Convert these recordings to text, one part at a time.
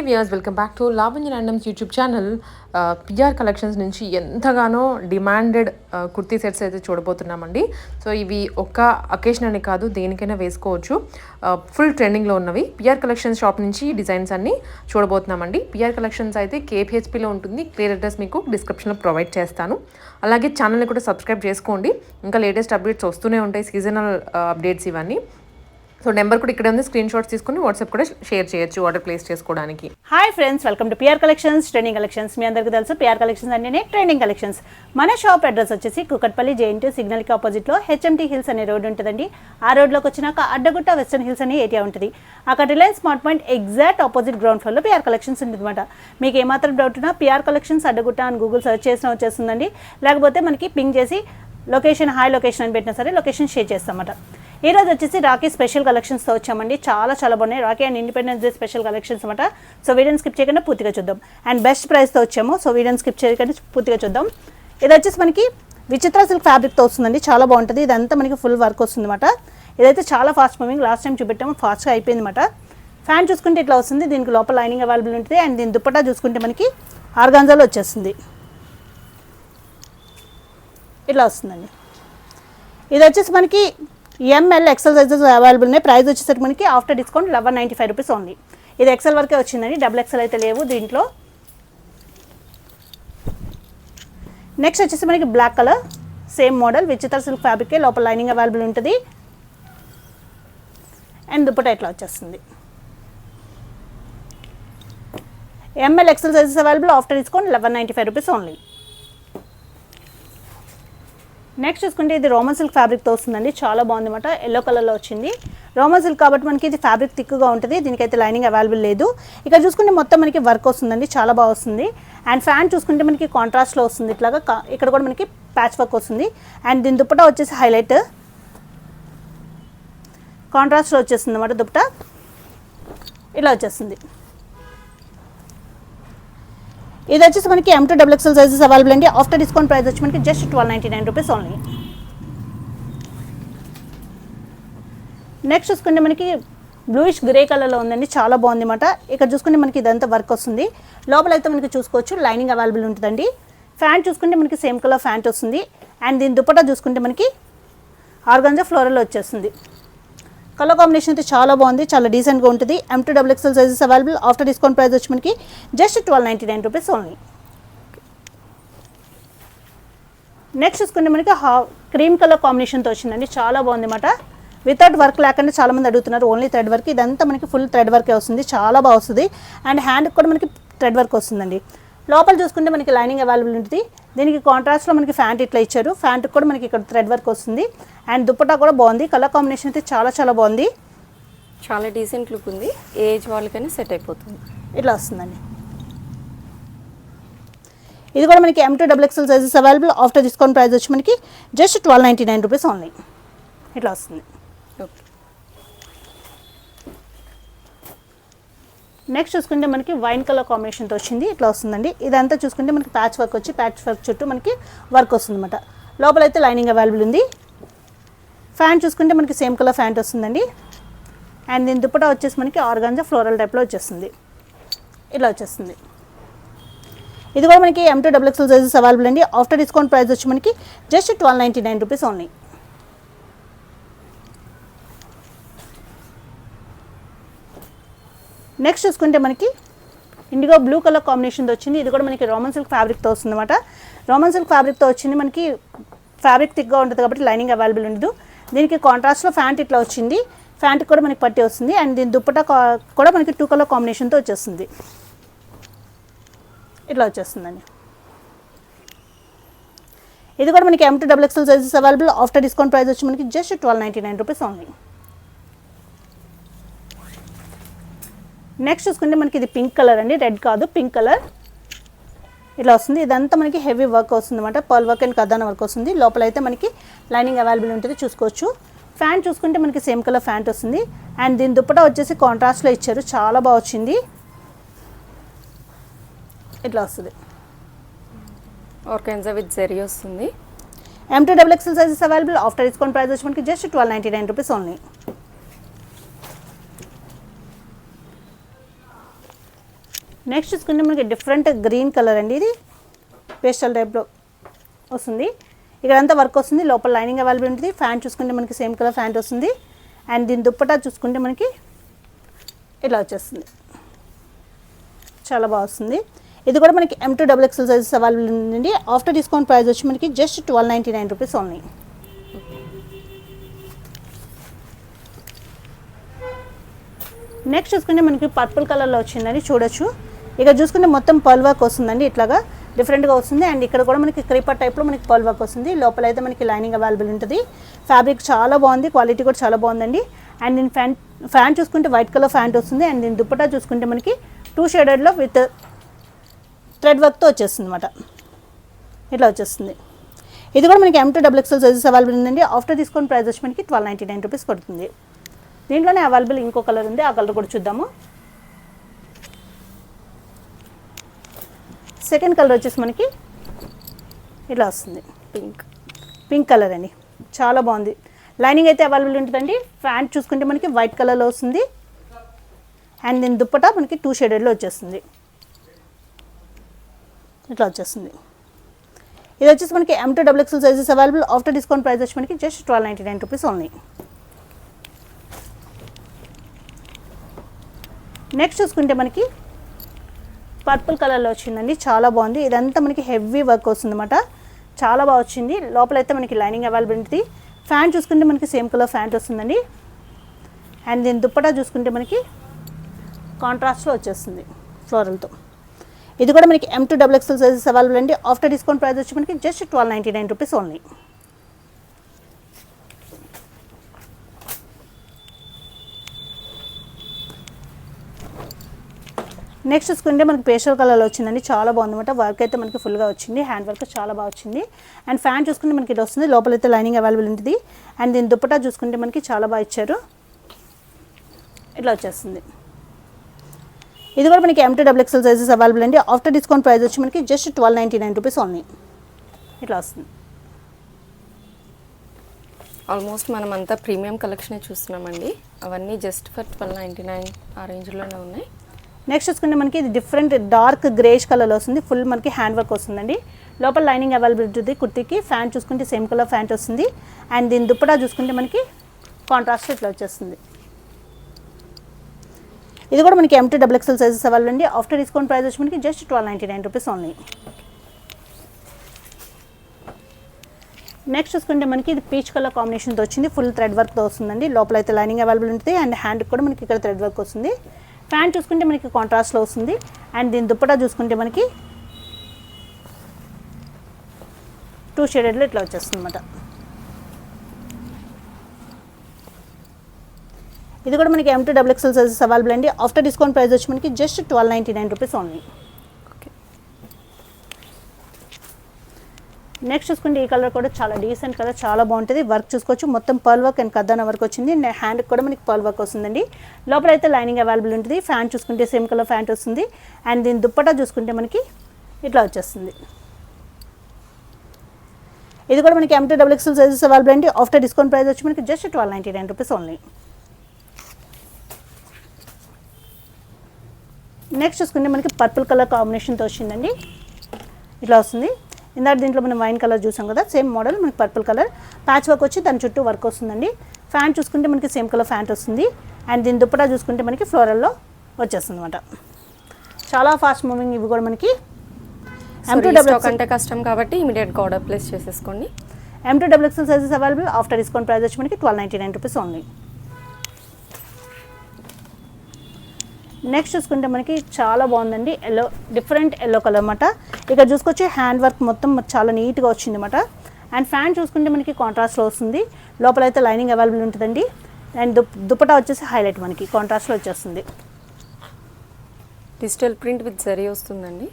Viewers welcome back to Lavanya randoms YouTube channel. PR collections నుంచి ఎంతగానో demanded kurti sets అయితే చూడబోతున్నామండి. So ఇవి ఒక్క అకేషన్ అని కాదు, దేనికైనా వేసుకోవచ్చు. ఫుల్ ట్రెండింగ్లో ఉన్నవి పిఆర్ కలెక్షన్స్ షాప్ నుంచి డిజైన్స్ అన్ని చూడబోతున్నామండి. పిఆర్ కలెక్షన్స్ అయితే కేపీహెచ్పీలో ఉంటుంది. క్లియర్ అడ్రస్ మీకు డిస్క్రిప్షన్లో ప్రొవైడ్ చేస్తాను. అలాగే ఛానల్ని కూడా సబ్స్క్రైబ్ చేసుకోండి. ఇంకా లేటెస్ట్ అప్డేట్స్ వస్తూనే ఉంటాయి, సీజనల్ అప్డేట్స్ ఇవన్నీ. సో నెంబర్ కూడా ఇక్కడ ఉంది, స్క్రీన్ షాట్స్ తీసుకుని వాట్సాప్ కూడా షేర్ చేయొచ్చు ఆర్డర్ ప్లేస్ చేసుకోవడానికి. Hi friends, welcome to PR collections trending collections. మీ అందరికీ తెలుసు పిఆర్ కలెక్షన్స్ అంటేనే ట్రెండింగ్ కలెక్షన్స్. మన షాప్ అడ్రస్ వచ్చేసి కుకట్పల్లి జేఎన్టీ సిగ్నల్కి ఆపోజిట్లో హెచ్ఎంటీ హిల్స్ అనే రోడ్ ఉంటుందండి. ఆ రోడ్లోకి వచ్చినాక అడ్డగుట్ట వెస్టర్న్ హిల్స్ అనే ఏరియా ఉంటుంది. అక్కడ Reliance smart point exact opposite ground ఫ్లోర్లో పిఆర్ కలెక్షన్స్ ఉంటుందన్నమాట. మీకు ఏమాత్రం డౌట్ ఉన్నా పిఆర్ కలెక్షన్స్ అడ్డగుట్ట అని గూగుల్ సెర్చ్ చేసినా వచ్చేస్తుందండి. లేకపోతే మనకి పింగ్ చేసి లొకేషన్ హాయ్ లొకేషన్ అని పెట్టినా సరే లొకేషన్ షేర్ చేస్తామన్నమాట. ఈరోజు వచ్చేసి రాఖీ స్పెషల్ కలెక్షన్స్తో వచ్చామండి. చాలా బాగున్నాయి. Rakhi and independence day special collections అనమాట. సో వీడియోని స్కిప్ చేయకుండా పూర్తిగా చూద్దాం. అండ్ బెస్ట్ ప్రైస్తో వచ్చాము. సో వీడియోని స్కిప్ చేయకుండా పూర్తిగా చూద్దాం. ఇది వచ్చేసి మనకి విచిత్ర సిల్క్ ఫ్యాబ్రిక్తో వస్తుందండి. చాలా బాగుంటుంది. ఇదంతా మనకి ఫుల్ వర్క్ వస్తుంది అనమాట. ఇదైతే చాలా ఫాస్ట్ మూవింగ్. లాస్ట్ టైం చూపెట్టాము, ఫాస్ట్గా అయిపోయింది అనమాట. ఫ్యాన్ చూసుకుంటే ఇట్లా వస్తుంది. దీనికి లోపల లైనింగ్ అవైలబుల్ ఉంటుంది. అండ్ దీని దుప్పటా చూసుకుంటే మనకి ఆర్గాంజాలో వచ్చేస్తుంది. ఇట్లా వస్తుందండి. ఇది వచ్చేసి మనకి ఎంఎల్ ఎక్సెల్ సైజెస్ అవైలబుల్ ఉన్నాయి. ప్రైస్ వచ్చేసరికి మనకి ఆఫ్టర్ డిస్కౌంట్ 1195 రూపీస్ ఓన్లీ. ఇది ఎక్సెల్ వరకే వచ్చిందండి, డబుల్ ఎక్సెల్ అయితే లేవు దీంట్లో. నెక్స్ట్ వచ్చేసి మనకి black colour same model Vichitra silk ఫ్యాబ్రికే, లోపల లైనింగ్ అవైలబుల్ ఉంటుంది. అండ్ దుప్పట ఇట్లా వచ్చేస్తుంది. M L XL sizes available after discount 1195 rupees only. Next చూసుకుంటే ఇది రోమన్ సిల్క్ ఫ్యాబ్రిక్తో వస్తుందండి. చాలా బాగుంది అనమాట. ఎల్లో కలర్లో వచ్చింది. రోమన్ సిల్క్ కాబట్టి మనకి ఇది ఫ్యాబ్రిక్ థిక్గా ఉంటుంది. దీనికైతే లైనింగ్ అవైలబుల్ లేదు. ఇక్కడ చూసుకుంటే మొత్తం మనకి వర్క్ వస్తుందండి, చాలా బాగా వస్తుంది. అండ్ ఫ్యాన్ చూసుకుంటే మనకి కాంట్రాస్ట్లో వస్తుంది. ఇట్లాగా ఇక్కడ కూడా మనకి ప్యాచ్ వర్క్ వస్తుంది. అండ్ దీని దుప్పటా వచ్చేసి హైలైట్ కాంట్రాస్ట్లో వచ్చేస్తుంది అనమాట. దుప్పటా ఇలా వచ్చేస్తుంది. ఇది వచ్చేసి మనకి M2 XXL సైజెస్ అవైలబుల్ అండి. ఆఫ్టర్ డిస్కౌంట్ ప్రైస్ వచ్చి మనకి జస్ట్ 1299 రూపీస్ ఓన్లీ. నెక్స్ట్ చూసుకుంటే మనకి బ్లూయిష్ గ్రే కలర్లో ఉందండి. చాలా బాగుంది అనమాట. ఇక్కడ చూసుకుంటే మనకి ఇదంతా వర్క్ వస్తుంది. లోపల అయితే మనకి చూసుకోవచ్చు లైనింగ్ అవైలబుల్ ఉంటుందండి. ఫ్యాంట్ చూసుకుంటే మనకి సేమ్ కలర్ ఫ్యాంట్ వస్తుంది. అండ్ దీని దుపట్టా చూసుకుంటే మనకి ఆర్గాంజా ఫ్లోరల్ వచ్చేస్తుంది. కలర్ కాంబినేషన్ అయితే చాలా బాగుంది, చాలా డీసెంట్గా ఉంటుంది. M2 XXL sizes available. After discount price వచ్చి మనకి జస్ట్ 1299 రూపీస్ ఓన్లీ. నెక్స్ట్ చూసుకుంటే మనకి క్రీమ్ కలర్ కాంబినేషన్తో వచ్చిందండి. చాలా బాగుంది అనమాట. వితౌట్ వర్క్ లేకుండా చాలామంది అడుగుతున్నారు. Only thread work. ఇదంతా మనకి ఫుల్ థ్రెడ్ వర్కే వస్తుంది. చాలా బాగా వస్తుంది. అండ్ హ్యాండ్కి కూడా మనకి థ్రెడ్ వర్క్ వస్తుందండి. లోపల చూసుకుంటే మనకి లైనింగ్ అవైలబుల్ ఉంటుంది. దీనికి కాంట్రాస్ట్లో మనకి ఫ్యాంట్ ఇట్లా ఇచ్చారు. ఫ్యాంట్కి కూడా మనకి ఇక్కడ థ్రెడ్ వర్క్ వస్తుంది. అండ్ దుప్పటా కూడా బాగుంది. కలర్ కాంబినేషన్ అయితే చాలా బాగుంది. చాలా డీసెంట్ లుక్ ఉంది. ఏజ్ వాళ్ళకైనా సెట్ అయిపోతుంది. ఇట్లా వస్తుందండి. ఇది కూడా మనకి M2 XXL sizes available. After discount price వచ్చి మనకి జస్ట్ 1299 రూపీస్ ఓన్లీ. ఇట్లా వస్తుంది. ఓకే. నెక్స్ట్ చూసుకుంటే మనకి వైన్ కలర్ కాంబినేషన్తో వచ్చింది. ఇట్లా వస్తుందండి. ఇదంతా చూసుకుంటే మనకి ప్యాచ్ వర్క్ వచ్చి ప్యాచ్ వర్క్ చుట్టూ మనకి వర్క్ వస్తుంది అనమాట. లోపల అయితే లైనింగ్ అవైలబుల్ ఉంది. ఫ్యాంట్ చూసుకుంటే మనకి సేమ్ కలర్ ఫ్యాంట్ వస్తుందండి. అండ్ దీని దుప్పటా వచ్చేసి మనకి ఆర్గాంజా ఫ్లోరల్ టైప్లో వచ్చేస్తుంది. ఇలా వచ్చేస్తుంది. ఇది కూడా మనకి M2 XXL సైజెస్ అవైలబుల్ అండి. ఆఫ్టర్ డిస్కౌంట్ ప్రైస్ వచ్చి మనకి జస్ట్ 1299 రూపీస్ ఓన్లీ. నెక్స్ట్ చూసుకుంటే మనకి ఇండిగో బ్లూ కలర్ కాంబినేషన్తో వచ్చింది. ఇది కూడా మనకి రోమన్ సిల్క్ ఫ్యాబ్రిక్తో వస్తుంది అనమాట. రోమన్ సిల్క్ ఫ్యాబ్రిక్తో వచ్చింది. మనకి ఫ్యాబ్రిక్ థిక్గా ఉంటుంది కాబట్టి లైనింగ్ అవైలబుల్ ఉండదు. దీనికి కాంట్రాస్ట్లో ఫ్యాంట్ ఇట్లా వచ్చింది. ఫ్యాంట్కి కూడా మనకి పట్టి వస్తుంది. అండ్ దీని దుప్పటా కూడా మనకి 2 కలర్ కాంబినేషన్తో వచ్చేస్తుంది. ఇట్లా వచ్చేస్తుందండి. ఇది కూడా మనకి M2 XXL sizes available. After discount price వచ్చి మనకి జస్ట్ 1299 రూపీస్ ఓన్లీ. నెక్స్ట్ చూసుకుంటే మనకి ఇది పింక్ కలర్ అండి, రెడ్ కాదు పింక్ కలర్. ఇట్లా వస్తుంది. ఇదంతా మనకి హెవీ వర్క్ వస్తుంది అనమాట. పర్ల్ వర్క్ అండ్ కథాన వర్క్ వస్తుంది. లోపల అయితే మనకి లైనింగ్ అవైలబుల్ ఉంటుంది, చూసుకోవచ్చు. ఫ్యాంట్ చూసుకుంటే మనకి సేమ్ కలర్ ఫ్యాంట్ వస్తుంది. అండ్ దీని దుప్పటా వచ్చేసి కాంట్రాస్ట్లో ఇచ్చారు. చాలా బాగా వచ్చింది. ఇట్లా వస్తుంది. ఆర్గాన్జా విత్ జరీ వస్తుంది. M2 XXL sizes available. After discount price వచ్చి మనకి జస్ట్ 1299 రూపీస్ ఓన్లీ. నెక్స్ట్ చూసుకుంటే మనకి డిఫరెంట్ గ్రీన్ కలర్ అండి, ఇది పేస్టల్ టైప్లో వస్తుంది. ఇక్కడ అంతా వర్క్ వస్తుంది, లోపల లైనింగ్ అవైలబుల్ ఉంటుంది. ఫ్యాంట్ చూసుకుంటే మనకి సేమ్ కలర్ ఫ్యాంట్ వస్తుంది. అండ్ దీని దుప్పటా చూసుకుంటే మనకి ఇలా వచ్చేస్తుంది, చాలా బాగా వస్తుంది. ఇది కూడా మనకి M2 XXL సైజెస్ అవైలబుల్ ఉందండి. ఆఫ్టర్ డిస్కౌంట్ ప్రైస్ వచ్చి మనకి జస్ట్ 1299 రూపీస్ ఓన్లీ. నెక్స్ట్ చూసుకుంటే మనకి పర్పుల్ కలర్లో వచ్చిందని చూడొచ్చు. ఇక చూసుకుంటే మొత్తం పర్ల్ వర్క్ వస్తుందండి, ఇట్లాగా డిఫరెంట్గా వస్తుంది. అండ్ ఇక్కడ కూడా మనకి క్రీపర్ టైప్లో మనకి పర్ల్ వర్క్ వస్తుంది. లోపల అయితే మనకి లైనింగ్ అవైలబుల్ ఉంటుంది. ఫ్యాబ్రిక్ చాలా బాగుంది, క్వాలిటీ కూడా చాలా బాగుందండి. అండ్ దీని ఫ్యాంట్ చూసుకుంటే వైట్ కలర్ ఫ్యాంట్ వస్తుంది. అండ్ దీని దుప్పటా చూసుకుంటే మనకి 2 షేడెడ్లో విత్ థ్రెడ్ వర్క్తో వచ్చేస్తుంది అనమాట, ఇట్లా వచ్చేస్తుంది. ఇది కూడా మనకి M2 XXL సైజెస్ అవైలబుల్ ఉందండి. ఆఫ్టర్ డిస్కౌంట్ ప్రైస్ వచ్చి మనకి 1299 రూపీస్ పడుతుంది. దీంట్లోనే అవైలబుల్ ఇంకో కలర్ ఉంది, ఆ కలర్ కూడా చూద్దాము. సెకండ్ కలర్ వచ్చేసి మనకి ఇలా వస్తుంది, పింక్ కలర్ అండి, చాలా బాగుంది. లైనింగ్ అయితే అవైలబుల్ ఉంటుందండి. ఫ్యాంట్ చూసుకుంటే మనకి వైట్ కలర్లో వస్తుంది. అండ్ దీని దుప్పటా మనకి 2 షేడెడ్లో వచ్చేస్తుంది, ఇట్లా వచ్చేస్తుంది. ఇది వచ్చేసి మనకి M2 XXL sizes available. After discount price వచ్చి మనకి జస్ట్ 1299 రూపీస్ ఓన్లీ. నెక్స్ట్ చూసుకుంటే మనకి పర్పుల్ కలర్లో వచ్చిందండి, చాలా బాగుంది. ఇదంతా మనకి హెవీ వర్క్ వస్తుంది అనమాట, చాలా బాగా వచ్చింది. లోపల అయితే మనకి లైనింగ్ అవైలబుల్ ఉంటుంది. ఫ్యాంట్ చూసుకుంటే మనకి సేమ్ కలర్ ఫ్యాంట్ వస్తుందండి. అండ్ దీని దుప్పటా చూసుకుంటే మనకి కాంట్రాస్ట్లో వచ్చేస్తుంది ఫ్లోరల్తో. ఇది కూడా మనకి M2 XXL సైజెస్ అవైలబుల్ అండి. ఆఫ్టర్ డిస్కౌంట్ ప్రైస్ వచ్చి మనకి జస్ట్ 1299 రూపీస్ ఓన్లీ. నెక్స్ట్ చూసుకుంటే మనకి పేస్టల్ కలర్లో వచ్చిందండి, చాలా బాగుంది అనమాట. వర్క్ అయితే మనకి ఫుల్గా వచ్చింది, హ్యాండ్ వర్క్ చాలా బాగా వచ్చింది. అండ్ ఫ్యాంట్ చూసుకుంటే మనకి ఇది వస్తుంది, లోపలైతే లైనింగ్ అవైలబుల్ ఉంటుంది. అండ్ దీని దుప్పటా చూసుకుంటే మనకి చాలా బాగా ఇచ్చారు, ఇట్లా వచ్చేస్తుంది. ఇది కూడా మనకి M2 XXL సైజెస్ అవైలబుల్ అండి. ఆఫ్టర్ డిస్కౌంట్ ప్రైస్ వచ్చి మనకి జస్ట్ 1299 రూపీస్ ఓన్లీ, ఇట్లా వస్తుంది. ఆల్మోస్ట్ మనం అంతా ప్రీమియం కలెక్షన్ చూస్తున్నామండి. అవన్నీ జస్ట్ ఫర్ 1299 ఆ రేంజ్లోనే ఉన్నాయి. నెక్స్ట్ చూసుకుంటే మనకి ఇది డిఫరెంట్ డార్క్ గ్రేష్ కలర్లో వస్తుంది. ఫుల్ మనకి హ్యాండ్ వర్క్ వస్తుందండి. లోపల లైనింగ్ అవైలబుల్ ఉంటుంది కుర్తీకి. ఫ్యాంట్ చూసుకుంటే సేమ్ కలర్ ఫ్యాంట్ వస్తుంది. అండ్ దీని దుప్పటా చూసుకుంటే మనకి కాంట్రాస్ట్ ఇట్లా వచ్చేస్తుంది. ఇది కూడా మనకి M2 XXL సైజెస్ అవైలబుల్ అండి. ఆఫ్టర్ డిస్కౌంట్ ప్రైస్ వచ్చి మనకి జస్ట్ 1299 రూపీస్ ఓన్లీ. నెక్స్ట్ చూసుకుంటే మనకి ఇది పీచ్ కలర్ కాంబినేషన్తో వచ్చింది, ఫుల్ థ్రెడ్ వర్క్తో వస్తుందండి. లోపల అయితే లైనింగ్ అవైలబుల్ ఉంటుంది. అండ్ హ్యాండ్ కూడా మనకి ఇక్కడ థ్రెడ్ వర్క్ వస్తుంది. ఫ్యాంట్ చూసుకుంటే మనకి కాంట్రాస్ట్లో వస్తుంది. అండ్ దీని దుప్పటా చూసుకుంటే మనకి 2 షేడెడ్లో ఇట్లా వచ్చేస్తుంది అనమాట. ఇది కూడా మనకి M2 XXL సైజెస్ అవైలబుల్ అండి. ఆఫ్టర్ డిస్కౌంట్ ప్రైస్ వచ్చి మనకి జస్ట్ 1299 రూపీస్ ఓన్లీ. నెక్స్ట్ చూసుకుంటే ఈ కలర్ కూడా చాలా డీసెంట్ కలర్, చాలా బాగుంటుంది. వర్క్ చూసుకోవచ్చు, మొత్తం పర్ల్ వర్క్ అండ్ కద్దాన వర్క్ వచ్చింది. హ్యాండ్కి కూడా మనకి పర్ల్ వర్క్ వస్తుందండి. లోపల అయితే లైనింగ్ అవైలబుల్ ఉంటుంది. ఫ్యాంట్ చూసుకుంటే సేమ్ కలర్ ఫ్యాంట్ వస్తుంది. అండ్ దీని దుప్పటా చూసుకుంటే మనకి ఇట్లా వచ్చేస్తుంది. ఇది కూడా మనకి M2 XXL సైజెస్ అవైలబుల్ అండి. ఆఫ్టర్ డిస్కౌంట్ ప్రైస్ వచ్చి మనకి జస్ట్ 1299 రూపీస్ ఓన్లీ. నెక్స్ట్ చూసుకుంటే మనకి పర్పుల్ కలర్ కాంబినేషన్తో వచ్చిందండి, ఇట్లా వస్తుంది. ఇందాక దీంట్లో మనం వైన్ కలర్ చూసాం కదా, సేమ్ మోడల్ మనకి పర్పుల్ కలర్ ప్యాచ్ వర్క్ వచ్చి దాని చుట్టూ వర్క్ వస్తుందండి. ఫ్యాంట్ చూసుకుంటే మనకి సేమ్ కలర్ ఫ్యాంట్ వస్తుంది. అండ్ దీని దుప్పటా చూసుకుంటే మనకి ఫ్లోరల్లో వచ్చేస్తుంది అనమాట. చాలా ఫాస్ట్ మూవింగ్ ఇవి కూడా మనకి. M2 అంటే కష్టం కాబట్టి ఇమీడియట్గా ఆర్డర్ ప్లేస్ చేసేసుకోండి. M2 XXL sizes available. After discount price వచ్చి మనకి 1299 రూపీస్ ఓన్లీ. నెక్స్ట్ చూసుకుంటే మనకి చాలా బాగుందండి, ఎల్లో డిఫరెంట్ ఎల్లో కలర్ అన్నమాట. ఇక్కడ చూసుకొచ్చి హ్యాండ్ వర్క్ మొత్తం చాలా నీట్గా వచ్చింది అనమాట. అండ్ ఫ్యాంట్ చూసుకుంటే మనకి కాంట్రాస్ట్లో వస్తుంది. లోపల అయితే లైనింగ్ అవైలబుల్ ఉంటుందండి. అండ్ దుప్పటా వచ్చేసి హైలైట్ మనకి కాంట్రాస్ట్లో వచ్చేస్తుంది. డిజిటల్ ప్రింట్ విత్ జరీ వస్తుందండి.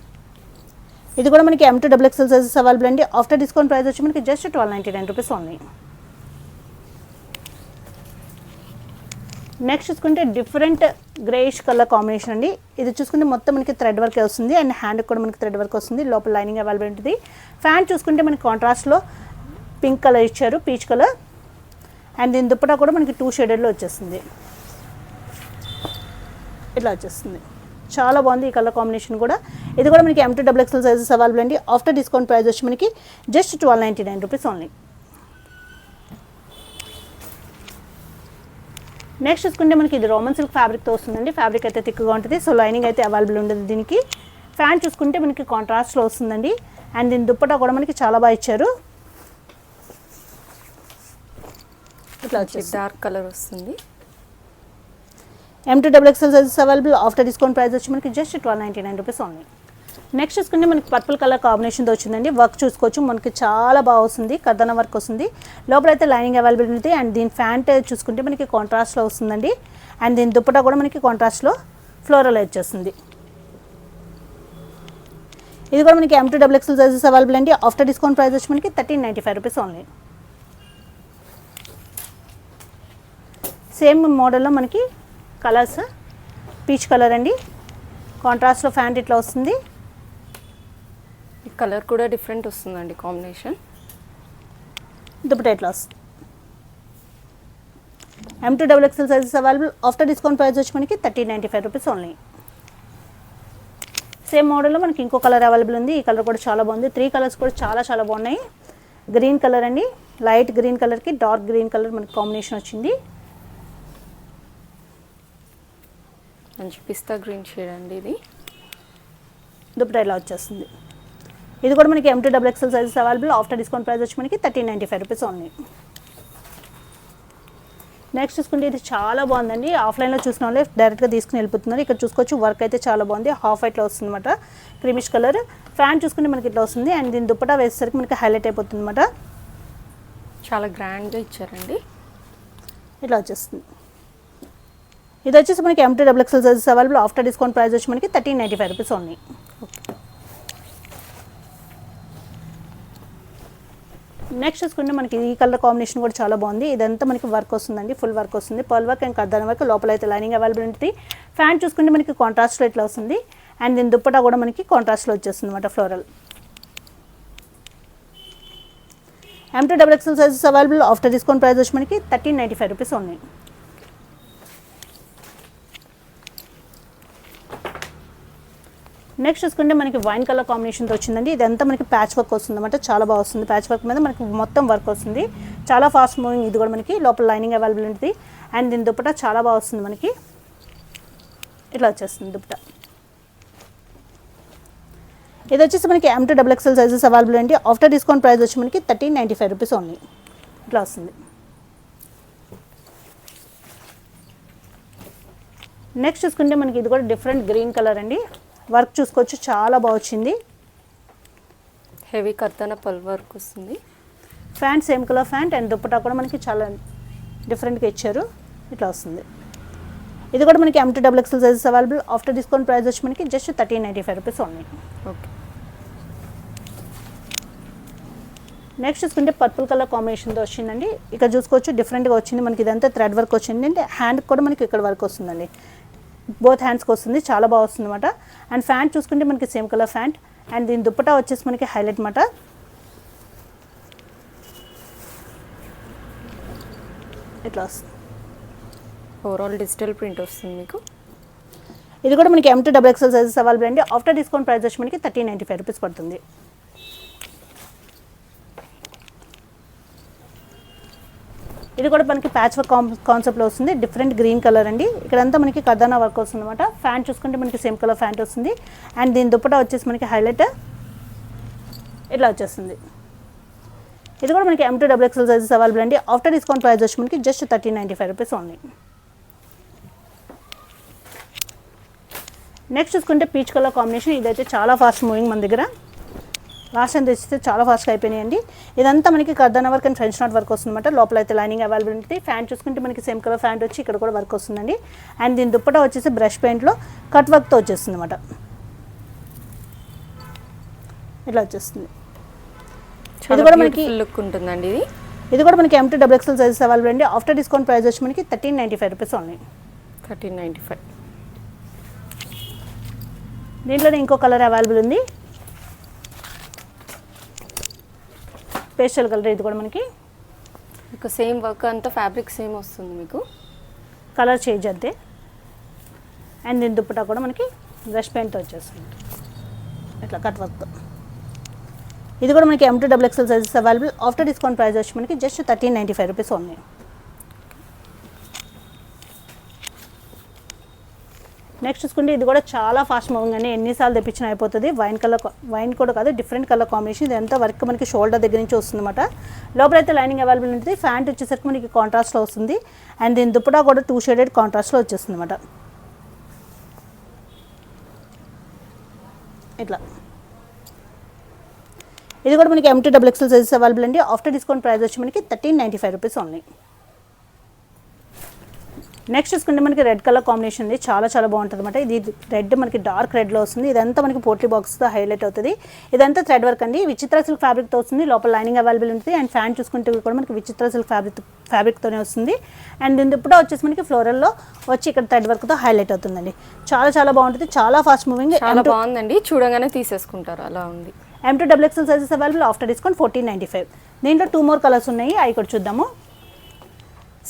ఇది కూడా మనకి M2 XXL సైజెస్ అవైలబుల్ అండి. ఆఫ్టర్ డిస్కౌంట్ ప్రైస్ వచ్చి మనకి జస్ట్ 1299 రూపీస్ ఓన్లీ. నెక్స్ట్ చూసుకుంటే డిఫరెంట్ గ్రేష్ కలర్ కాంబినేషన్ అండి. ఇది చూసుకుంటే మొత్తం మనకి థ్రెడ్ వర్క్ వస్తుంది. అండ్ హ్యాండ్ కూడా మనకి థ్రెడ్ వర్క్ వస్తుంది. లోపల లైనింగ్ అవైలబుల్ ఉంటుంది. ఫ్యాంట్ చూసుకుంటే మనకి కాంట్రాస్ట్లో పింక్ కలర్ ఇచ్చారు, పీచ్ కలర్. అండ్ దీని దుప్పటా కూడా మనకి 2 షేడెడ్లో వచ్చేస్తుంది, ఇట్లా వచ్చేస్తుంది. చాలా బాగుంది ఈ కలర్ కాంబినేషన్ కూడా. ఇది కూడా మనకి M2 XXL సైజెస్ అవైలబుల్ అండి. ఆఫ్టర్ డిస్కౌంట్ ప్రైస్ వచ్చి మనకి జస్ట్ 1299 రూపీస్ ఓన్లీ. నెక్స్ట్ చూసుకుంటే మనకి ఇది రోమన్ సిల్క్ ఫ్యాబ్రిక్తో వస్తుందండి. ఫ్యాబ్రిక్ అయితే థిక్గా ఉంటుంది. సో లైనింగ్ అయితే అవైలబుల్ ఉండదు దీనికి. ఫ్యాన్ చూసుకుంటే మనకి కాంట్రాస్ట్లో వస్తుందండి. అండ్ దీని దుప్పటా కూడా మనకి చాలా బాగా ఇచ్చారు. ఇట్లా వచ్చేసి డార్క్ కలర్ వస్తుంది. M2 XXL sizes available. After discount price వచ్చి మనకి జస్ట్ 1299 రూపీస్ ఓన్లీ. నెక్స్ట్ చూసుకుంటే మనకి పర్పుల్ కలర్ కాంబినేషన్తో వచ్చిందండి. వర్క్ చూసుకోవచ్చు మనకి చాలా బాగా వస్తుంది. కర్దన వర్క్ వస్తుంది. లోపలైతే లైనింగ్ అవైలబుల్ ఉంది. అండ్ దీని ఫ్యాంట్ చూసుకుంటే మనకి కాంట్రాస్ట్లో వస్తుందండి. అండ్ దీని దుప్పటా కూడా మనకి కాంట్రాస్ట్లో ఫ్లోరల్ వచ్చేస్తుంది. ఇది కూడా మనకి M2 XXL సైజెస్ అవైలబుల్ అండి. ఆఫ్టర్ డిస్కౌంట్ ప్రైస్ వచ్చి మనకి 1395 రూపీస్ ఓన్లీ. సేమ్ మోడల్లో మనకి కలర్స్ పీచ్ కలర్ అండి. కాంట్రాస్ట్లో ఫ్యాంట్ ఇట్లా వస్తుంది. ఈ కలర్ కూడా డిఫరెంట్ వస్తుందండి కాంబినేషన్. దుపట్టా ఇట్లా వస్తుంది. M2 XXL sizes available. After discount price వచ్చి మనకి 1395 రూపీస్ ఓన్లీ. సేమ్ మోడల్లో మనకి ఇంకో కలర్ అవైలబుల్ ఉంది. ఈ కలర్ కూడా చాలా బాగుంది. 3 కలర్స్ కూడా చాలా బాగున్నాయి. గ్రీన్ కలర్ అండి. లైట్ గ్రీన్ కలర్కి డార్క్ గ్రీన్ కలర్ మనకి కాంబినేషన్ వచ్చింది. మంచి పిస్తా గ్రీన్ షేడ్ అండి ఇది. దుపట్టా ఇలా వచ్చేస్తుంది. ఇది కూడా మనకి M2 XXL sizes available. After discount price వచ్చి మనకి 1395 రూపీస్ ఓన్లీ. నెక్స్ట్ చూసుకుంటే ఇది చాలా బాగుందండి. ఆఫ్లైన్లో చూసిన వాళ్ళే డైరెక్ట్గా తీసుకుని వెళ్ళిపోతున్నారు. ఇక్కడ చూసుకోవచ్చు వర్క్ అయితే చాలా బాగుంది. హాఫ్ వైట్లో వస్తుంది అనమాట. Creamish colour. ఫ్యాన్ చూసుకుంటే మనకి ఇట్లా వస్తుంది. అండ్ దీని దుపట్టా వేసేసరికి మనకి హైలైట్ అయిపోతుంది అనమాట. చాలా గ్రాండ్గా ఇచ్చారండి. ఇట్లా వచ్చేస్తుంది. ఇది వచ్చేసి మనకి M2 XXL sizes available. After discount price వచ్చి మనకి 1395 రూపీస్ ఓన్లీ. నెక్స్ట్ చూసుకుంటే మనకి ఈ కలర్ కాంబినేషన్ కూడా చాలా బాగుంది. ఇదంతా మనకి వర్క్ వస్తుందండి. ఫుల్ వర్క్ వస్తుంది. పర్ల్ వర్క్ అండ్ కర్దాన వర్క్. లోపల అయితే లైనింగ్ అవైలబుల్ ఉంటుంది. ఫ్యాన్ చూసుకుంటే మనకి కాంట్రాస్ట్లో ఇట్లా వస్తుంది. అండ్ దీని దుప్పటా కూడా మనకి కాంట్రాస్ట్లో వచ్చేస్తుంది అనమాట floral. M2 XXL sizes available. After discount price వచ్చి మనకి 1395 రూపీస్ ఓన్లీ. నెక్స్ట్ చూసుకుంటే మనకి వైన్ కలర్ కాంబినేషన్తో వచ్చిందండి. ఇదంతా మనకి ప్యాచ్ వర్క్ వస్తుంది అనమాట. చాలా బాగా వస్తుంది. ప్యాచ్ వర్క్ మీద మనకి మొత్తం వర్క్ వస్తుంది. చాలా ఫాస్ట్ మూవింగ్. ఇది కూడా మనకి లోపల లైనింగ్ అవైలబుల్ ఉంటుంది. అండ్ దీని దుపట్టా చాలా బాగా వస్తుంది మనకి. ఇట్లా వచ్చేస్తుంది దుపట్టా. ఇది వచ్చేసి మనకి M2 XXL సైజెస్ అవైలబుల్ అండి. ఆఫ్టర్ డిస్కౌంట్ ప్రైస్ వచ్చి మనకి 1395 రూపీస్ ఓన్లీ. ఇట్లా వస్తుంది. నెక్స్ట్ చూసుకుంటే మనకి ఇది కూడా డిఫరెంట్ గ్రీన్ కలర్ అండి. వర్క్ చూసుకోవచ్చు చాలా బాగా వచ్చింది. హెవీ కర్తన పల్ వర్క్ వస్తుంది. Pant same colour pant. And dupatta కూడా మనకి చాలా డిఫరెంట్గా ఇచ్చారు. ఇట్లా వస్తుంది. ఇది కూడా మనకి M2 XXL sizes available. After discount price వచ్చి మనకి just 1395 rupees only. Okay. Next చూసుకుంటే పర్పుల్ కలర్ కాంబినేషన్తో వచ్చిందండి. ఇక్కడ చూసుకోవచ్చు డిఫరెంట్గా వచ్చింది మనకి. ఇదంతా థ్రెడ్ వర్క్ వచ్చింది. అంటే హ్యాండ్కి కూడా మనకి ఇక్కడ వర్క్ వస్తుందండి. బోత్ హ్యాండ్స్కి వస్తుంది. చాలా బాగా వస్తుంది అనమాట. అండ్ ఫ్యాంట్ చూసుకుంటే మనకి సేమ్ కలర్ ఫ్యాంట్. అండ్ దీని దుపట్టా వచ్చేసి మనకి హైలైట్ అనమాట. ఇట్లా వస్తుంది. ఓవరాల్ డిజిటల్ ప్రింట్ వస్తుంది మీకు. ఇది కూడా మనకి M2 XXL సైజెస్ అవైలబుల్ అండి. ఆఫ్టర్ డిస్కౌంట్ ప్రైస్ వచ్చి మనకి 1395 రూపీస్ పడుతుంది. ఇది కూడా మనకి ప్యాచ్ వర్క్ కాన్సెప్ట్లో వస్తుంది. డిఫరెంట్ గ్రీన్ కలర్ అండి. ఇక్కడంతా మనకి కర్దానా వర్క్ వస్తుంది అనమాట. ఫ్యాంట్ చూసుకుంటే మనకి సేమ్ కలర్ ఫ్యాంట్ వస్తుంది. అండ్ దీని దుపట్టా వచ్చేసి మనకి హైలైట్ ఇట్లా వచ్చేస్తుంది. ఇది కూడా మనకి M2 XXL సైజెస్ అవైలబుల్ అండి. ఆఫ్టర్ డిస్కౌంట్ ప్రైస్ వచ్చి మనకి జస్ట్ 1395 రూపీస్ ఓన్లీ. నెక్స్ట్ చూసుకుంటే పీచ్ కలర్ కాంబినేషన్. ఇదైతే చాలా ఫాస్ట్ మూవింగ్ మన దగ్గర. లాస్ట్ టైం తెచ్చితే చాలా ఫాస్ట్గా అయిపోయినాయండి. ఇదంతా మనకి కర్దానా work and French knot work వస్తుందన్నమాట. లోపల అయితే లైనింగ్ అవైలబుల్ ఉంటుంది. ఫ్యాంట్ చూసుకుంటే మనకి సేమ్ కలర్ ఫ్యాంట్ వచ్చి ఇక్కడ కూడా వర్క్ వస్తుందండి. అండ్ దీని దుప్పటా వచ్చేసి బ్రష్ పెయింట్లో కట్ వర్క్తో వచ్చేస్తుంది అనమాట. ఇట్లా వచ్చేస్తుంది. ఇది కూడా మనకి లుక్ ఉంటుందండి. ఇది కూడా మనకి M2 XXL సైజెస్ అవైలబుల్ అండి. ఆఫ్టర్ డిస్కౌంట్ ప్రైస్ వచ్చి మనకి 1395 రూపీస్ ఓన్లీ. 1395. దీంట్లోనే ఇంకో కలర్ అవైలబుల్ ఉంది. Pastel colour. ఇది కూడా మనకి మీకు సేమ్ వర్క్ అంతా ఫ్యాబ్రిక్ సేమ్ వస్తుంది మీకు. కలర్ చేంజ్ అంతే. అండ్ దీని దుప్పటా కూడా మనకి బ్రష్ పెయింట్ వచ్చేస్తుంది ఇట్లా కట్ వర్క్తో. ఇది కూడా మనకి M2 XXL sizes available. After discount price వచ్చి మనకి జస్ట్ 1395 రూపీస్ ఓన్లీ. నెక్స్ట్ చూసుకుంటే ఇది కూడా చాలా ఫాస్ట్ మూవింగ్ అండి, ఎన్నిసార్లు తెప్పించినా అయిపోతుంది. వైన్ కూడా కాదు, డిఫరెంట్ కలర్ కాంబినేషన్. ఇదంతా వర్క్ మనకి షోల్డర్ దగ్గర నుంచి వస్తుంది అనమాట. లోపలైతే లైనింగ్ అవైలబుల్ ఉంటుంది. ప్యాంట్ వచ్చేసరికి మనకి కాంట్రాస్ట్లో వస్తుంది అండ్ దీని దుపట్టా కూడా 2 షేడెడ్ కాంట్రాస్ట్లో వచ్చేస్తుంది అనమాట. ఇట్లా ఇది కూడా మనకి M2 XXL సైజెస్ అవైలబుల్ అండి. ఆఫ్టర్ డిస్కౌంట్ ప్రైస్ వచ్చి మనకి 1395 రూపీస్ ఓన్లీ. నెక్స్ట్ చూసుకుంటే మనకి రెడ్ కలర్ కాంబినేషన్ ఉంది, చాలా చాలా బాగుంటుంది అనమాట. ఇది రెడ్ మనకి డార్క్ రెడ్లో వస్తుంది. ఇదంతా మనకి పోట్లీ బాక్స్తో హైలైట్ అవుతుంది. ఇదంతా థ్రెడ్ వర్క్ అండి, విచిత్ర సిల్క్ ఫ్యాబ్రిక్తో వస్తుంది. లోపల లైనింగ్ అవైలబుల్ ఉంటుంది అండ్ ఫ్యాంట్ చూసుకుంటే కూడా మనకి విచిత్ర సిల్క్ ఫ్యాబ్రిక్తోనే వస్తుంది. అండ్ దీని ఇప్పుడు వచ్చేసి మనకి ఫ్లోరల్లో వచ్చి ఇక్కడ థ్రెడ్ వర్క్తో హైలైట్ అవుతుందండి. చాలా చాలా బాగుంటుంది, చాలా ఫాస్ట్ మూవింగ్, చాలా బాగుందండి. చూడగానే తీసేసుకుంటారు అలా ఉంది. M2 XXL sizes available. After discount 1495. దీంట్లో 2 more కలర్స్ ఉన్నాయి, అవి కూడా చూద్దాము.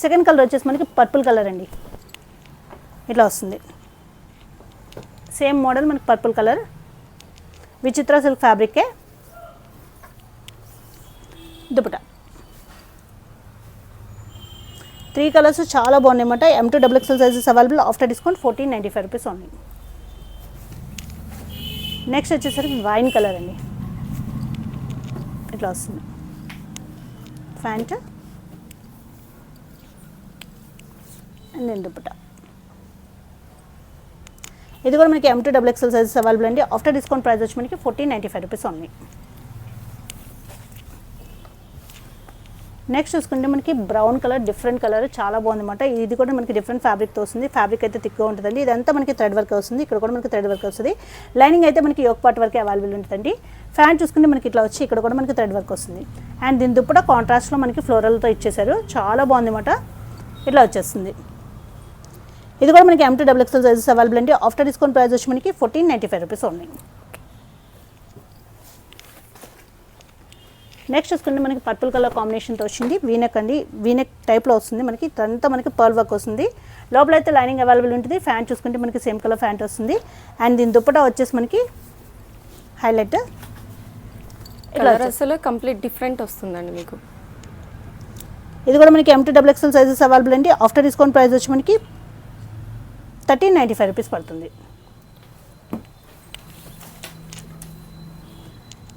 సెకండ్ కలర్ వచ్చేసి మనకి పర్పుల్ కలర్ అండి, ఇట్లా వస్తుంది. సేమ్ మోడల్ మనకి పర్పుల్ కలర్, విచిత్ర సిల్క్ ఫ్యాబ్రికే. దుపట్టా 3 కలర్స్ చాలా బాగున్నాయి అన్నమాట. M2 XXL sizes available. After discount 1495 rupees only. Next వచ్చేసరికి వైన్ కలర్ అండి, ఇట్లా వస్తుంది. Pant and then dupatta. ఇది కూడా మనకి M2 XXL సైజెస్ అవైలబుల్ అండి. ఆఫ్టర్ డిస్కౌంట్ ప్రైస్ వచ్చి మనకి 1495 రూపీస్ ఓన్లీ. నెక్స్ట్ చూసుకుంటే మనకి బ్రౌన్ కలర్, డిఫరెంట్ కలర్, చాలా బాగుంది అనమాట. ఇది కూడా మనకి డిఫరెంట్ ఫ్యాబ్రిక్తో వస్తుంది. ఫ్యాబ్రిక్ అయితే థిక్గా ఉంటుందండి. ఇదంతా మనకి థ్రెడ్ వర్క్ వస్తుంది. ఇక్కడ కూడా మనకి థ్రెడ్ వర్క్ వస్తుంది. లైనింగ్ అయితే మనకి యోక్ పార్ట్ వరకే అవైలబుల్ ఉంటుందండి. ఫ్యాంట్ చూసుకుంటే మనకి ఇట్లా వచ్చి ఇక్కడ కూడా మనకి థ్రెడ్ వర్క్ వస్తుంది అండ్ దీని దుప్పటా కాంట్రాస్ట్లో మనకి ఫ్లోరల్తో ఇచ్చేసారు. చాలా బాగుంది అనమాట, ఇట్లా వచ్చేస్తుంది. ఇది కూడా మనకి M2 XXL సైజెస్ అవైలబుల్ అండి. ఆఫ్టర్ డిస్కౌంట్ ప్రైస్ వచ్చి మనకి 1495 రూపీస్ ఓన్లీ. నెక్స్ట్ చూసుకుంటే మనకి పర్పుల్ కలర్ కాంబినేషన్తో వచ్చింది. వీనెక్ అండి, వీనెక్ టైప్లో వస్తుంది. మనకి అంతా మనకి పర్ల్ వర్క్ వస్తుంది. లోపల అయితే లైనింగ్ అవైలబుల్ ఉంటుంది. ఫ్యాంట్ చూసుకుంటే మనకి సేమ్ కలర్ ఫ్యాంట్ వస్తుంది అండ్ దీని దుప్పటా వచ్చేసి మనకి హైలైట్. కలర్ అసలు కంప్లీట్ డిఫరెంట్ వస్తుందండి మీకు. ఇది కూడా మనకి M2 XXL సైజెస్ అవైలబుల్ అండి. ఆఫ్టర్ డిస్కౌంట్ ప్రైస్ వచ్చి మనకి 1395 రూపీస్ పడుతుంది.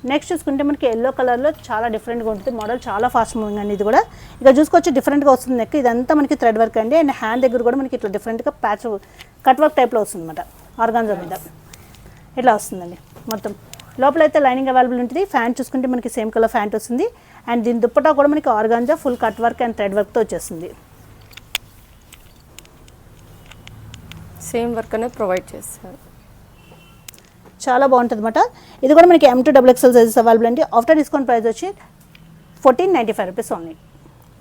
నెక్స్ట్ చూసుకుంటే మనకి ఎల్లో కలర్లో చాలా డిఫరెంట్గా ఉంటుంది. మోడల్ చాలా ఫాస్ట్ మూవింగ్ అండి. ఇది కూడా ఇక చూసుకోవచ్చు, డిఫరెంట్గా వస్తుంది నెక్. ఇదంతా మనకి థ్రెడ్ వర్క్ అండి అండ్ హ్యాండ్ దగ్గర కూడా మనకి ఇట్లా డిఫరెంట్గా ప్యాచ్ కట్ వర్క్ టైప్లో వస్తుంది అనమాట. ఆర్గాన్జా మీద ఇట్లా వస్తుందండి మొత్తం. లోపల అయితే లైనింగ్ అవైలబుల్ ఉంటుంది. ఫ్యాంట్ చూసుకుంటే మనకి సేమ్ కలర్ ఫ్యాంట్ వస్తుంది అండ్ దీని దుప్పటా కూడా మనకి organza full cut work and thread వర్క్తో వచ్చేస్తుంది. సేమ్ వర్క్ అనేది ప్రొవైడ్ చేస్తారు. చాలా బాగుంటుంది అనమాట. ఇది కూడా మనకి M2 XXL సైజెస్ అవైలబుల్ అండి. ఆఫ్టర్ డిస్కౌంట్ ప్రైస్ వచ్చి 1495 రూపీస్ ఓన్లీ.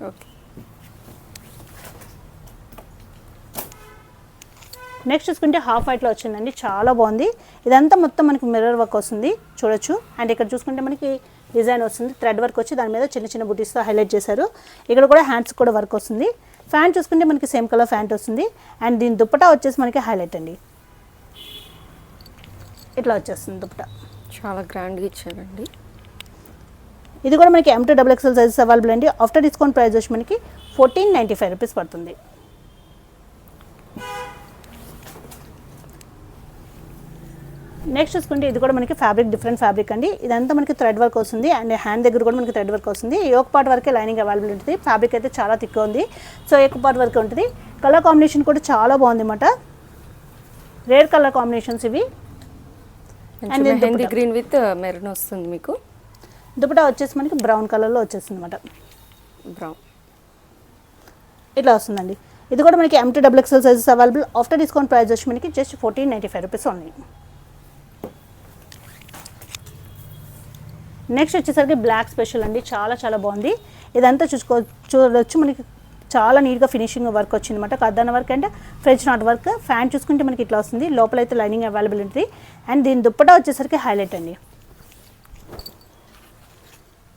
ఓకే. నెక్స్ట్ చూసుకుంటే హాఫ్ వైట్లో వచ్చిందండి, చాలా బాగుంది. ఇదంతా మొత్తం మనకి మిర్రర్ వర్క్ వస్తుంది, చూడొచ్చు. అండ్ ఇక్కడ చూసుకుంటే మనకి డిజైన్ వస్తుంది, థ్రెడ్ వర్క్ వచ్చి దాని మీద చిన్న చిన్న బుటీస్తో హైలైట్ చేశారు. ఇక్కడ కూడా హ్యాండ్స్ కూడా వర్క్ వస్తుంది. ఫ్యాంట్ చూసుకుంటే మనకి సేమ్ కలర్ ఫ్యాంట్ వస్తుంది అండ్ దీని దుప్పటా వచ్చేసి మనకి హైలైట్ అండి, ఇట్లా వచ్చేస్తుంది దుప్పటా. చాలా గ్రాండ్గా ఇచ్చారండి. ఇది కూడా మనకి M2 XXL సైజెస్ అవైలబుల్ అండి. ఆఫ్టర్ డిస్కౌంట్ ప్రైస్ వచ్చి మనకి 1495 రూపీస్ పడుతుంది. నెక్స్ట్ చూసుకుంటే ఇది కూడా మనకి ఫ్యాబ్రిక్ డిఫరెంట్ ఫ్యాబ్రిక్ అండి. ఇదంతా మనకి థ్రెడ్ వర్క్ వస్తుంది అండ్ హ్యాండ్ దగ్గర కూడా మనకి థ్రెడ్ వర్క్ వస్తుంది. యోక్ పార్ట్ వరకే లైనింగ్ అవైలబుల్ ఉంటుంది. ఫ్యాబ్రిక్ అయితే చాలా థిక్గా ఉంది, సో యోక్ పార్ట్ వరకే ఉంటుంది. కలర్ కాంబినేషన్ కూడా చాలా బాగుంది అన్నమాట. రేర్ కలర్ కాంబినేషన్స్ ఇవి. And mehndi green with maroon వస్తుంది మీకు. దుపట్టా వచ్చేసి మనకి బ్రౌన్ కలర్లో వచ్చేస్తుంది అనమాట, బ్రౌన్ ఇట్లా వస్తుందండి. ఇది కూడా మనకి M2 XXL sizes available. After discount price వచ్చి మనకి జస్ట్ 1495 రూపీస్ ఓన్లీ. నెక్స్ట్ వచ్చేసరికి బ్లాక్ స్పెషల్ అండి, చాలా చాలా బాగుంది. ఇదంతా చూడొచ్చు మనకి చాలా నీట్గా ఫినిషింగ్ వర్క్ వచ్చింది అనమాట. కర్దానా work and French knot work. Pant చూసుకుంటే మనకి ఇట్లా వస్తుంది, లోపల అయితే లైనింగ్ అవైలబుల్ ఉంటుంది అండ్ దీని దుప్పటా వచ్చేసరికి హైలైట్ అండి,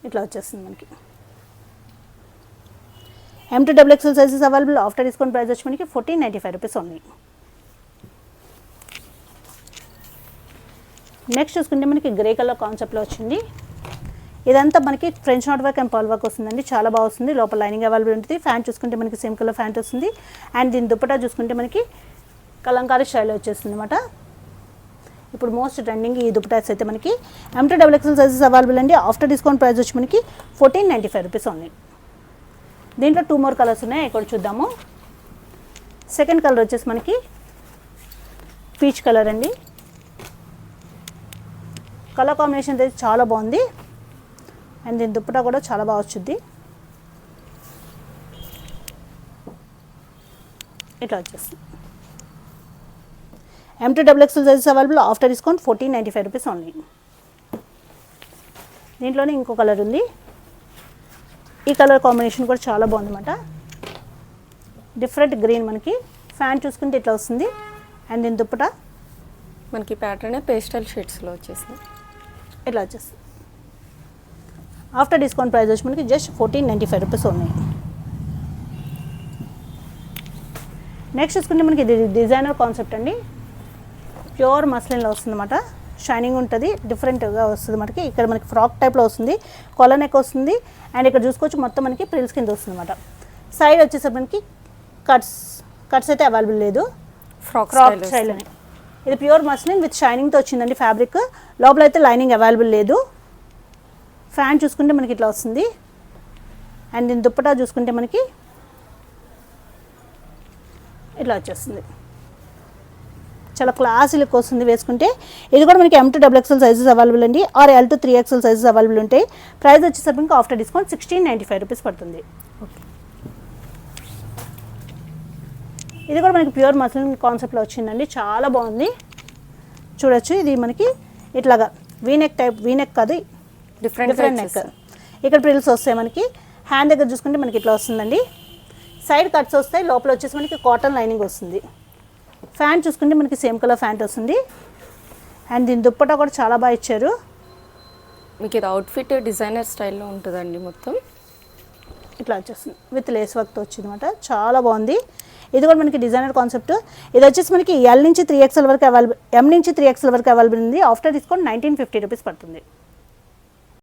ఇట్లా వచ్చేస్తుంది మనకి. M2 XXL sizes available. After discount price వచ్చి మనకి 1495 రూపీస్ ఓన్లీ. నెక్స్ట్ చూసుకుంటే మనకి గ్రే కలర్ కాన్సెప్ట్లో వచ్చింది. ఇదంతా మనకి ఫ్రెంచ్ నాట్ వర్క్ అండ్ పాల్ వర్క్ వస్తుందండి, చాలా బాగా వస్తుంది. లోపల లైనింగ్ అవైలబుల్ ఉంటుంది. ఫ్యాంట్ చూసుకుంటే మనకి సేమ్ కలర్ ఫ్యాంట్ వస్తుంది. అండ్ దీని దుపట్టా చూసుకుంటే మనకి కలంకారీ స్టైల్లో వచ్చేస్తుంది అనమాట. ఇప్పుడు మోస్ట్ ట్రెండింగ్ ఈ దుపటాస్ అయితే మనకి M2XXL సైజెస్ అవైలబుల్ అండి. ఆఫ్టర్ డిస్కౌంట్ ప్రైస్ వచ్చి మనకి 1495 రూపీస్ ఉంది. దీంట్లో 2 మోర్ కలర్స్ ఉన్నాయి, ఇక్కడ చూద్దాము. సెకండ్ కలర్ వచ్చేసి మనకి పీచ్ కలర్ అండి. కలర్ కాంబినేషన్ అయితే చాలా బాగుంది. అండ్ దీని దుపట్టా కూడా చాలా బాగా వచ్చింది. ఇట్లా వచ్చేస్తుంది. M2XXL sizes available after discount 1495 rupees only. దీంట్లోనే ఇంకో కలర్ ఉంది. ఈ కలర్ కాంబినేషన్ కూడా చాలా బాగుందన్నమాట. డిఫరెంట్ గ్రీన్ మనకి ఫ్యాంట్ చూసుకుంటే ఇట్లా వస్తుంది. అండ్ దీని దుపట్టా మనకి ప్యాటర్న్ పేస్టల్ షేడ్స్లో వచ్చేసింది. ఇట్లా వచ్చేస్తుంది. ఆఫ్టర్ డిస్కౌంట్ ప్రైస్ వచ్చి మనకి జస్ట్ 1495 రూపీస్ ఉన్నాయి. నెక్స్ట్ చూసుకుంటే మనకి ఇది డిజైనర్ కాన్సెప్ట్ అండి. ప్యూర్ మస్లిన్లో వస్తుందన్నమాట. షైనింగ్ ఉంటుంది, డిఫరెంట్గా వస్తుంది మనకి. ఇక్కడ మనకి ఫ్రాక్ టైప్లో వస్తుంది, కాలర్ నెక్ వస్తుంది. అండ్ ఇక్కడ చూసుకోవచ్చు మొత్తం మనకి ప్రిల్స్ కింద వస్తుంది అనమాట. సైడ్ వచ్చేసరికి మనకి కట్స్ అయితే అవైలబుల్ లేదు, ఫ్రాక్ స్టైల్ అని. ఇది ప్యూర్ మస్లిన్ విత్ షైనింగ్తో వచ్చిందండి ఫ్యాబ్రిక్. లోపల అయితే లైనింగ్ అవైలబుల్ లేదు. ఫ్యాంట్ చూసుకుంటే మనకి ఇట్లా వస్తుంది. అండ్ దీని దుప్పటా చూసుకుంటే మనకి ఇట్లా వచ్చేస్తుంది. చాలా క్లాసీ లుక్ వస్తుంది వేసుకుంటే. ఇది కూడా మనకి M2XXL సైజెస్ అవైలబుల్ అండి, or L to 3XL sizes available ఉంటాయి. ప్రైస్ వచ్చేసరికి మనకి ఆఫ్టర్ డిస్కౌంట్ 1695 రూపీస్ పడుతుంది. ఓకే, ఇది కూడా మనకి ప్యూర్ మస్లిన్ కాన్సెప్ట్లో వచ్చిందండి, చాలా బాగుంది. చూడొచ్చు, ఇది మనకి ఇట్లాగా వీనెక్ టైప్, వీనెక్ కాదు డిఫరెంట్ నెక్. ఇక్కడ ప్రిల్స్ వస్తాయి మనకి. హ్యాండ్ దగ్గర చూసుకుంటే మనకి ఇట్లా వస్తుందండి. సైడ్ కట్స్ వస్తాయి, లోపల వచ్చేసి మనకి కాటన్ లైనింగ్ వస్తుంది. ఫ్యాంట్ చూసుకుంటే మనకి సేమ్ కలర్ ఫ్యాంట్ వస్తుంది. అండ్ దీని దుప్పటా కూడా చాలా బాగా ఇచ్చారు. మీకు ఇది అవుట్ఫిట్ డిజైనర్ స్టైల్లో ఉంటుందండి. మొత్తం ఇట్లా వచ్చేస్తుంది విత్ లేస్ వర్క్తో వచ్చింది అనమాట, చాలా బాగుంది. ఇది కూడా మనకి డిజైనర్ కాన్సెప్ట్. ఇది వచ్చేసి మనకి L నుంచి 3XL వరకు అవైలబుల్, M నుంచి 3XL వరకు అవైలబుల్ ఉంది. ఆఫ్టర్ డిస్కౌంట్ 1950 రూపీస్ పడుతుంది.